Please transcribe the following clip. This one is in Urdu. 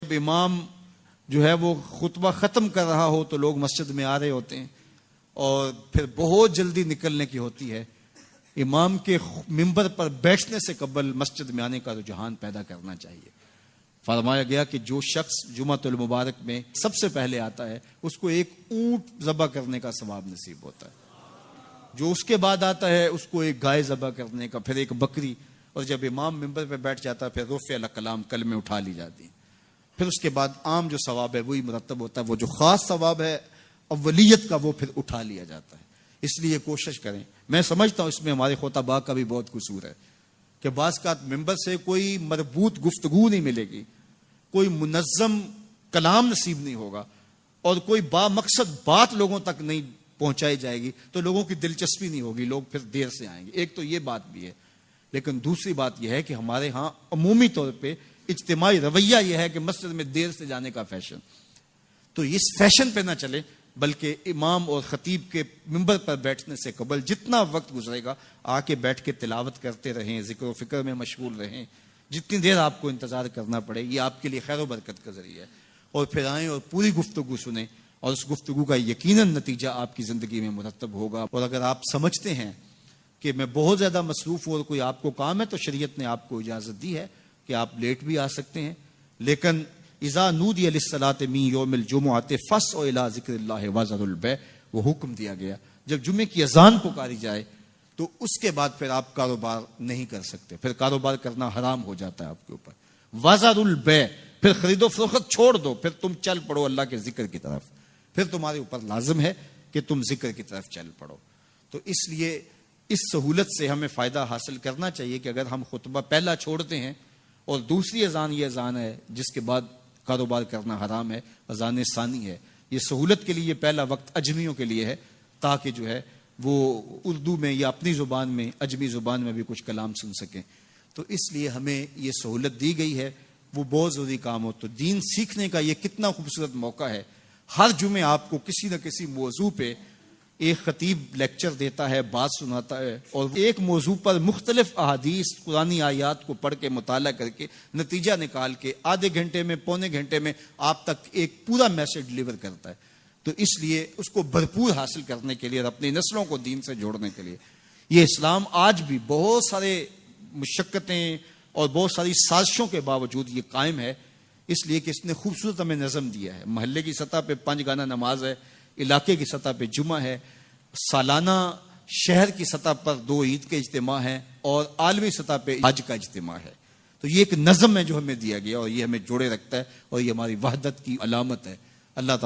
جب امام جو ہے وہ خطبہ ختم کر رہا ہو تو لوگ مسجد میں آ رہے ہوتے ہیں اور پھر بہت جلدی نکلنے کی ہوتی ہے. امام کے منبر پر بیٹھنے سے قبل مسجد میں آنے کا رجحان پیدا کرنا چاہیے. فرمایا گیا کہ جو شخص جمعۃ المبارک میں سب سے پہلے آتا ہے اس کو ایک اونٹ ذبح کرنے کا ثواب نصیب ہوتا ہے. جو اس کے بعد آتا ہے اس کو ایک گائے ذبح کرنے کا، پھر ایک بکری، اور جب امام منبر پہ بیٹھ جاتا ہے پھر رفع الکلام کلمے اٹھا لی جاتی ہیں. پھر اس کے بعد عام جو ثواب ہے وہی مرتب ہوتا ہے. وہ جو خاص ثواب ہے اولیت کا وہ پھر اٹھا لیا جاتا ہے. اس لیے کوشش کریں. میں سمجھتا ہوں اس میں ہمارے خطباء کا بھی بہت قصور ہے کہ بعض کا ممبر سے کوئی مربوط گفتگو نہیں ملے گی، کوئی منظم کلام نصیب نہیں ہوگا اور کوئی با مقصد بات لوگوں تک نہیں پہنچائی جائے گی تو لوگوں کی دلچسپی نہیں ہوگی، لوگ پھر دیر سے آئیں گے. ایک تو یہ بات بھی ہے، لیکن دوسری بات یہ ہے کہ ہمارے ہاں عمومی طور پہ اجتماعی رویہ یہ ہے کہ مسجد میں دیر سے جانے کا فیشن. تو اس فیشن پہ نہ چلے، بلکہ امام اور خطیب کے منبر پر بیٹھنے سے قبل جتنا وقت گزرے گا آ کے بیٹھ کے تلاوت کرتے رہیں، ذکر و فکر میں مشغول رہیں. جتنی دیر آپ کو انتظار کرنا پڑے یہ آپ کے لیے خیر و برکت کا ذریعہ ہے. اور پھر آئیں اور پوری گفتگو سنیں اور اس گفتگو کا یقیناً نتیجہ آپ کی زندگی میں مرتب ہوگا. اور اگر آپ سمجھتے ہیں کہ میں بہت زیادہ مصروف ہوں اور کوئی آپ کو کام ہے تو شریعت نے آپ کو اجازت دی ہے کہ آپ لیٹ بھی آ سکتے ہیں. لیکن اذا نودی للصلاۃ من یوم الجمعۃ فاسعوا الی ذکر اللہ وذروا البیع، وہ حکم دیا گیا جب جمعے کی اذان پکاری جائے تو اس کے بعد پھر آپ کاروبار نہیں کر سکتے، پھر کاروبار کرنا حرام ہو جاتا ہے آپ کے اوپر. وذروا البیع، پھر خرید و فروخت چھوڑ دو، پھر تم چل پڑو اللہ کے ذکر کی طرف. پھر تمہارے اوپر لازم ہے کہ تم ذکر کی طرف چل پڑو. تو اس لیے اس سہولت سے ہمیں فائدہ حاصل کرنا چاہیے کہ اگر ہم خطبہ پہلا چھوڑتے ہیں اور دوسری اذان یہ اذان ہے جس کے بعد کاروبار کرنا حرام ہے، اذان ثانی ہے، یہ سہولت کے لیے یہ پہلا وقت اجمیوں کے لیے ہے تاکہ جو ہے وہ اردو میں یا اپنی زبان میں اجمی زبان میں بھی کچھ کلام سن سکیں. تو اس لیے ہمیں یہ سہولت دی گئی ہے، وہ بہت ضروری کام ہو. تو دین سیکھنے کا یہ کتنا خوبصورت موقع ہے. ہر جمعے آپ کو کسی نہ کسی موضوع پہ ایک خطیب لیکچر دیتا ہے، بات سناتا ہے، اور ایک موضوع پر مختلف احادیث قرآنی آیات کو پڑھ کے مطالعہ کر کے نتیجہ نکال کے آدھے گھنٹے میں پونے گھنٹے میں آپ تک ایک پورا میسج ڈلیور کرتا ہے. تو اس لیے اس کو بھرپور حاصل کرنے کے لیے اور اپنی نسلوں کو دین سے جوڑنے کے لیے یہ اسلام آج بھی بہت سارے مشقتیں اور بہت ساری سازشوں کے باوجود یہ قائم ہے. اس لیے کہ اس نے خوبصورت ہمیں نظم دیا ہے. محلے کی سطح پہ 5 گانا نماز ہے، علاقے کی سطح پہ جمعہ ہے، سالانہ شہر کی سطح پر 2 عید کے اجتماع ہیں اور عالمی سطح پہ حج کا اجتماع ہے. تو یہ ایک نظم ہے جو ہمیں دیا گیا اور یہ ہمیں جوڑے رکھتا ہے اور یہ ہماری وحدت کی علامت ہے. اللہ تعالیٰ